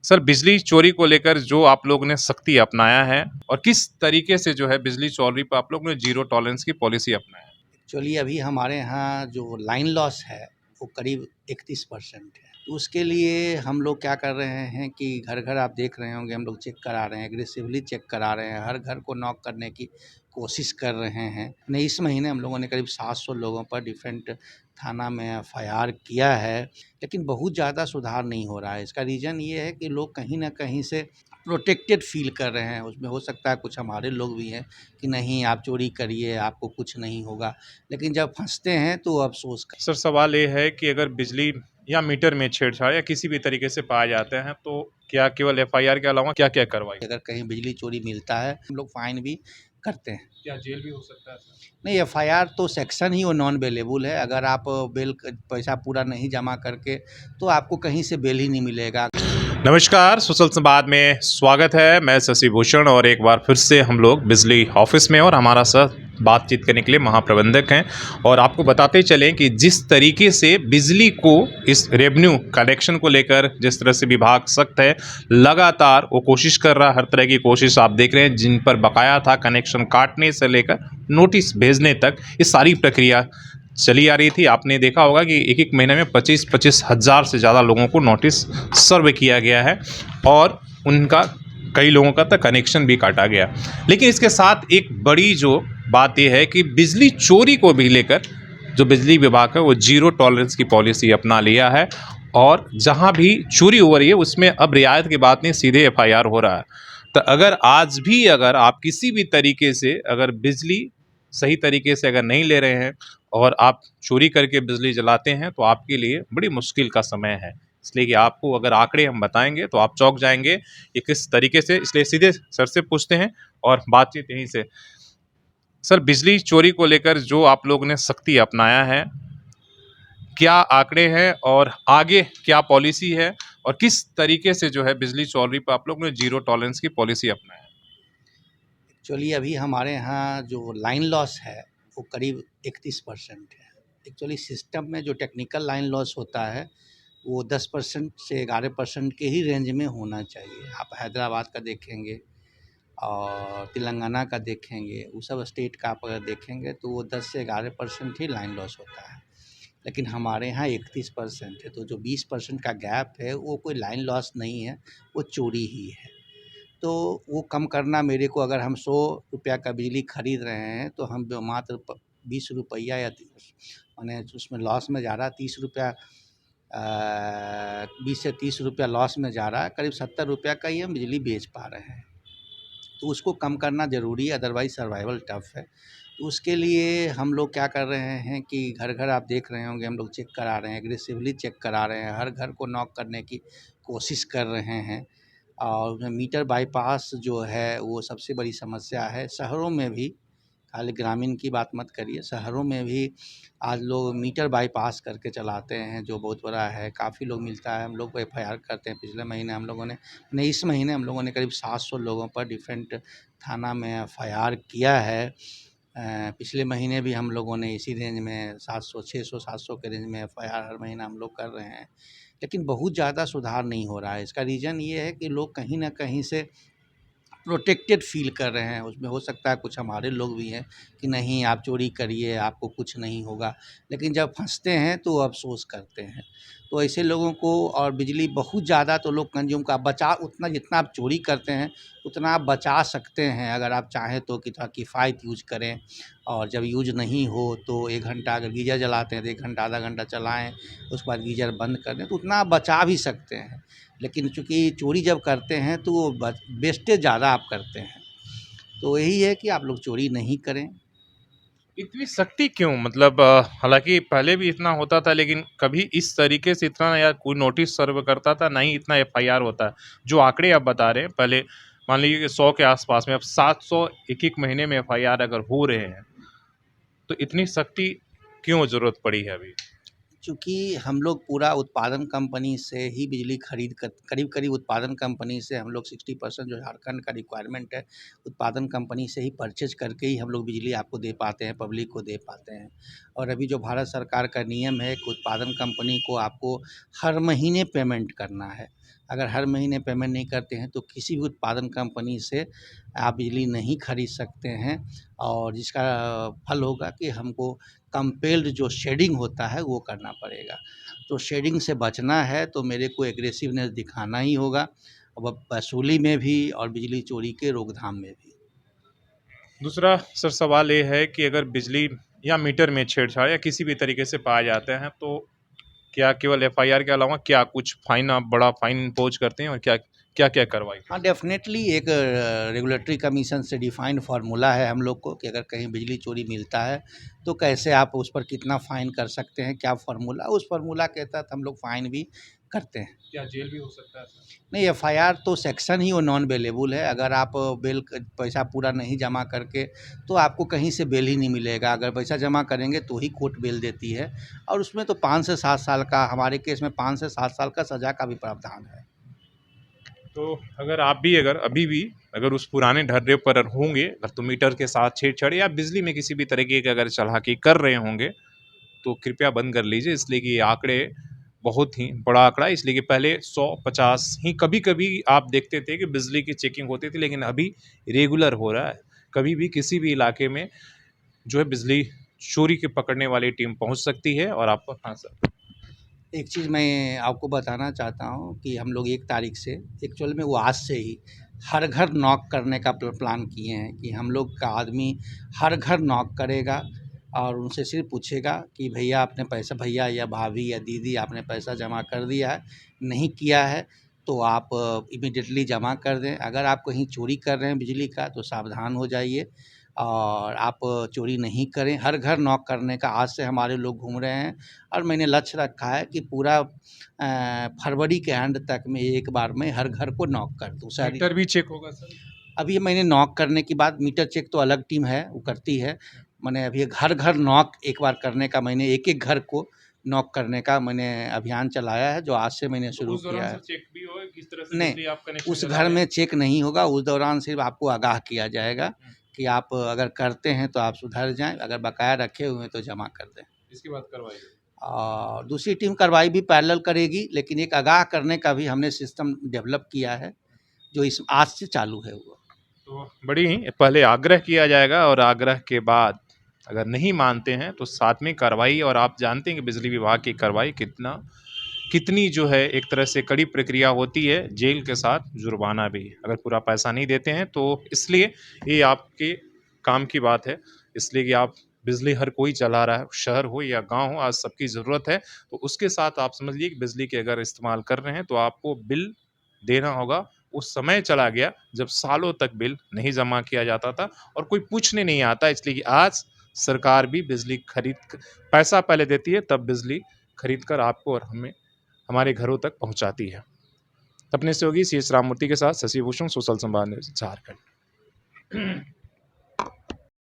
Sir, बिजली चोरी को लेकर जो आप लोगों ने सख्ती अपनाया है और किस तरीके से जो है बिजली चोरी पे आप लोगों ने ज़ीरो टॉलरेंस की पॉलिसी अपनाया है? एक्चुअली अभी हमारे यहाँ जो लाइन लॉस है वो करीब 31% है। तो उसके लिए हम लोग क्या कर रहे हैं कि घर-घर आप देख रहे होंगे हम लोग चेक करा रहे हैं, एग्रेसिवली चेक करा रहे हैं, हर घर को नॉक करने की कोशिश कर रहे हैं। नहीं, इस महीने हम लोगों ने करीब 700 लोगों पर डिफरेंट थाना में एफआईआर किया है, लेकिन बहुत ज़्यादा सुधार नहीं हो रहा है। इसका रीज़न ये है कि लोग कहीं न कहीं से प्रोटेक्टेड फ़ील कर रहे हैं। उसमें हो सकता है कुछ हमारे लोग भी हैं कि नहीं आप चोरी करिए, आपको कुछ नहीं होगा। लेकिन जब फँसते हैं तो अफ़सोस कर। सर, सवाल ये है कि अगर बिजली या मीटर में छेड़छाड़ या किसी भी तरीके से पाए जाते हैं, तो क्या केवल एफआईआर के अलावा क्या-क्या कार्रवाई? अगर कहीं बिजली चोरी मिलता है, हम लोग फ़ाइन भी करते हैं। क्या जेल भी हो सकता है सर? नहीं, एफआईआर तो सेक्शन ही वो नॉन बेलेबल है। अगर आप बेल क पैसा पूरा नहीं जमा करके तो आपको कहीं से बेल ही नहीं मिलेगा। नमस्कार, सोशल संवाद में स्वागत है। मैं शशि भूषण और एक बार फिर से हम लोग बिजली ऑफिस में और हमारा साथ बातचीत करने के लिए महाप्रबंधक हैं और आपको बताते चलें कि जिस तरीके से बिजली को इस रेवेन्यू कलेक्शन को लेकर जिस तरह से विभाग सख्त है, लगातार वो कोशिश कर रहा है। हर तरह की कोशिश आप देख रहे हैं, जिन पर बकाया था कनेक्शन काटने से लेकर नोटिस भेजने तक ये सारी प्रक्रिया चली आ रही थी। आपने देखा होगा कि एक-एक महीने में 25-25 हज़ार से ज़्यादा लोगों को नोटिस सर्व किया गया है और उनका कई लोगों का तो कनेक्शन भी काटा गया। लेकिन इसके साथ एक बड़ी जो बात ये है कि बिजली चोरी को भी लेकर जो बिजली विभाग है वो ज़ीरो टॉलरेंस की पॉलिसी अपना लिया है और जहाँ भी चोरी हो रही है उसमें अब रियायत की बात नहीं, सीधे एफआईआर हो रहा है। तो अगर आज भी अगर आप किसी भी तरीके से अगर बिजली सही तरीके से अगर नहीं ले रहे हैं और आप चोरी करके बिजली जलाते हैं तो आपके लिए बड़ी मुश्किल का समय है। इसलिए कि आपको अगर आंकड़े हम बताएँगे तो आप चौंक जाएँगे कि किस तरीके से, इसलिए सीधे सर से पूछते हैं और बातचीत यहीं से। सर, बिजली चोरी को लेकर जो आप लोगों ने सख्ती अपनाया है, क्या आंकड़े हैं और आगे क्या पॉलिसी है और किस तरीके से जो है बिजली चोरी पे आप लोगों ने ज़ीरो टॉलरेंस की पॉलिसी अपनाया है? एक्चुअली अभी हमारे यहाँ जो लाइन लॉस है वो करीब 31% है। एक्चुअली सिस्टम में जो टेक्निकल लाइन लॉस होता है वो 10% से 11% के ही रेंज में होना चाहिए। आप हैदराबाद का देखेंगे और तेलंगाना का देखेंगे, वो सब स्टेट का आप अगर देखेंगे तो वो 10 से 11% ही लाइन लॉस होता है। लेकिन हमारे यहाँ 31% है, तो जो 20% का गैप है वो कोई लाइन लॉस नहीं है, वो चोरी ही है। तो वो कम करना मेरे को, अगर हम 100 रुपया का बिजली खरीद रहे हैं तो हम जो मात्र 20 रुपया या माने उसमें लॉस में जा रहा है 30 रुपया, 20 से 30 रुपया लॉस में जा रहा है, करीब 70 रुपया का ही हम बिजली बेच पा रहे हैं। तो उसको कम करना ज़रूरी है, अदरवाइज़ सर्वाइवल टफ है। तो उसके लिए हम लोग क्या कर रहे हैं कि घर-घर आप देख रहे होंगे हम लोग चेक करा रहे हैं, एग्रेसिवली चेक करा रहे हैं, हर घर को नॉक करने की कोशिश कर रहे हैं। और मीटर बाईपास जो है वो सबसे बड़ी समस्या है। शहरों में भी, खाली ग्रामीण की बात मत करिए, शहरों में भी आज लोग मीटर बाईपास करके चलाते हैं, जो बहुत बड़ा है। काफ़ी लोग मिलता है, हम लोग एफआईआर करते हैं। पिछले महीने हम लोगों ने, नहीं इस महीने हम लोगों ने करीब 700 लोगों पर डिफरेंट थाना में एफआईआर किया है। पिछले महीने भी हम लोगों ने इसी रेंज में 700, 600, 700 के रेंज में एफआईआर हर महीना हम लोग कर रहे हैं। लेकिन बहुत ज़्यादा सुधार नहीं हो रहा है। इसका रीज़न ये है कि लोग कहीं न कहीं से प्रोटेक्टेड फ़ील कर रहे हैं। उसमें हो सकता है कुछ हमारे लोग भी हैं कि नहीं आप चोरी करिए, आपको कुछ नहीं होगा। लेकिन जब फँसते हैं तो अफ़सोस करते हैं। तो ऐसे लोगों को, और बिजली बहुत ज़्यादा तो लोग कंज़्यूम का बचा, उतना जितना आप चोरी करते हैं उतना आप बचा सकते हैं अगर आप चाहें तो, कि थोड़ा किफ़ायत यूज़ करें। और जब यूज़ नहीं हो तो 1 घंटा अगर गीज़र जलाते हैं तो 1 घंटा आधा घंटा चलाएँ, उसके बाद गीज़र बंद कर दें, तो उतना आप बचा भी सकते हैं। लेकिन चूँकि चोरी जब करते हैं तो वो वेस्टेज ज़्यादा आप करते हैं। तो यही है कि आप लोग चोरी नहीं करें। इतनी सख्ती क्यों? मतलब हालाँकि पहले भी इतना होता था लेकिन कभी इस तरीके से इतना या कोई नोटिस सर्व करता था, ना ही इतना एफआईआर होता है। जो आंकड़े आप बता रहे हैं, पहले मान लीजिए कि 100 के आस-पास में, अब 700 एक-एक महीने में एफआईआर अगर हो रहे हैं, तो इतनी सख्ती क्यों ज़रूरत पड़ी है अभी? चूँकि हम लोग पूरा उत्पादन कंपनी से ही बिजली खरीद कर, करीब-करीब उत्पादन कंपनी से हम लोग 60% जो झारखंड का रिक्वायरमेंट है, उत्पादन कंपनी से ही परचेज़ करके ही हम लोग बिजली आपको दे पाते हैं, पब्लिक को दे पाते हैं। और अभी जो भारत सरकार का नियम है कि उत्पादन कंपनी को आपको हर महीने पेमेंट करना है। अगर हर महीने पेमेंट नहीं करते हैं तो किसी भी उत्पादन कंपनी से आप बिजली नहीं खरीद सकते हैं, और जिसका फल होगा कि हमको कंपेल्ड जो शेडिंग होता है वो करना पड़ेगा। तो शेडिंग से बचना है तो मेरे को एग्रेसिवनेस दिखाना ही होगा, वसूली में भी और बिजली चोरी के रोकथाम में भी। दूसरा सर सवाल ये है कि अगर बिजली या मीटर में छेड़छाड़ या किसी भी तरीके से पाए जाते हैं तो क्या केवल एफआईआर के अलावा क्या कुछ फाइन, आप बड़ा फाइन इम्पोज करते हैं और क्या क्या क्या कार्रवाई? हाँ, डेफ़िनेटली एक रेगुलेटरी कमीशन से डिफ़ाइंड फ़ॉर्मूला है हम लोग को कि अगर कहीं बिजली चोरी मिलता है तो कैसे आप उस पर कितना फ़ाइन कर सकते हैं, क्या फ़ॉर्मूला, उस फ़ॉर्मूला के तहत हम लोग फ़ाइन भी करते हैं। क्या जेल भी हो सकता है सर? नहीं, एफ़आईआर तो सेक्शन ही वो नॉन बेलेबल है। अगर आप बेल पैसा पूरा नहीं जमा करके तो आपको कहीं से बेल ही नहीं मिलेगा। अगर पैसा जमा करेंगे तो ही कोर्ट बेल देती है, और उसमें तो 5 से 7 साल का, हमारे केस में 5 से 7 साल का सज़ा का भी प्रावधान है। तो अगर आप भी अगर अभी भी अगर उस पुराने ढर्रे पर होंगे, अगर तो मीटर के साथ छेड़छाड़ या बिजली में किसी भी तरीके की अगर चालाकी कर रहे होंगे तो कृपया बंद कर लीजिए, इसलिए कि ये आंकड़े बहुत ही बड़ा आंकड़ा है। इसलिए कि पहले 100-50 ही कभी-कभी आप देखते थे कि बिजली की चेकिंग होती थी, लेकिन अभी रेगुलर हो रहा है। कभी भी किसी भी इलाके में जो है बिजली चोरी के पकड़ने वाली टीम पहुंच सकती है और आपको। हाँ सर। एक चीज़ मैं आपको बताना चाहता हूँ कि हम लोग 1 तारीख से, एक्चुअल में वो आज से ही हर घर नॉक करने का प्लान किए हैं कि हम लोग का आदमी हर घर नॉक करेगा और उनसे सिर्फ पूछेगा कि भैया आपने पैसा, भैया या भाभी या दीदी आपने पैसा जमा कर दिया है, नहीं किया है तो आप इमीडिएटली जमा कर दें। अगर आप कहीं चोरी कर रहे हैं बिजली का तो सावधान हो जाइए और आप चोरी नहीं करें। हर घर नॉक करने का आज से हमारे लोग घूम रहे हैं, और मैंने लक्ष्य रखा है कि पूरा फरवरी के एंड तक में एक बार में हर घर को नॉक कर दूँ। सारी मीटर भी चेक होगा सर? अभी मैंने नॉक करने के बाद मीटर चेक तो अलग टीम है, वो करती है। मैंने अभी घर घर नॉक एक बार करने का, मैंने एक एक घर को नॉक करने का मैंने अभियान चलाया है, जो आज से मैंने तो शुरू उस किया दौरान है। सर चेक भी होगा किस तरह से नहीं, बिजली आप कनेक्शन उस चला घर रहे में हैं? चेक नहीं होगा, उस दौरान सिर्फ आपको आगाह किया जाएगा कि आप अगर करते हैं तो आप सुधर जाएँ, अगर बकाया रखे हुए हैं तो जमा कर दें। इसके बाद कार्रवाई होगी। और दूसरी टीम कार्रवाई भी पैरेलल करेगी, लेकिन एक आगाह करने का भी हमने सिस्टम डेवलप किया है, जो इस आज से चालू है वो। तो बड़ी ही पहले आग्रह किया जाएगा और आग्रह के बाद अगर नहीं मानते हैं तो साथ में कार्रवाई, और आप जानते हैं कि बिजली विभाग की कार्रवाई कितनी जो है एक तरह से कड़ी प्रक्रिया होती है, जेल के साथ जुर्माना भी अगर पूरा पैसा नहीं देते हैं तो। इसलिए ये आपके काम की बात है, इसलिए कि आप बिजली हर कोई चला रहा है, शहर हो या गांव हो, आज सबकी ज़रूरत है। तो उसके साथ आप समझिए कि बिजली के अगर इस्तेमाल कर रहे हैं तो आपको बिल देना होगा। उस समय चला गया जब सालों तक बिल नहीं जमा किया जाता था और कोई पूछने नहीं आता, इसलिए कि आज सरकार भी बिजली खरीद पैसा पहले देती है, तब बिजली खरीद कर आपको और हमें हमारे घरों तक पहुंचाती है। अपने सहयोगी सी एस राममूर्ति के साथ शशि भूषण, सोशल संवाद न्यूज़, झारखंड।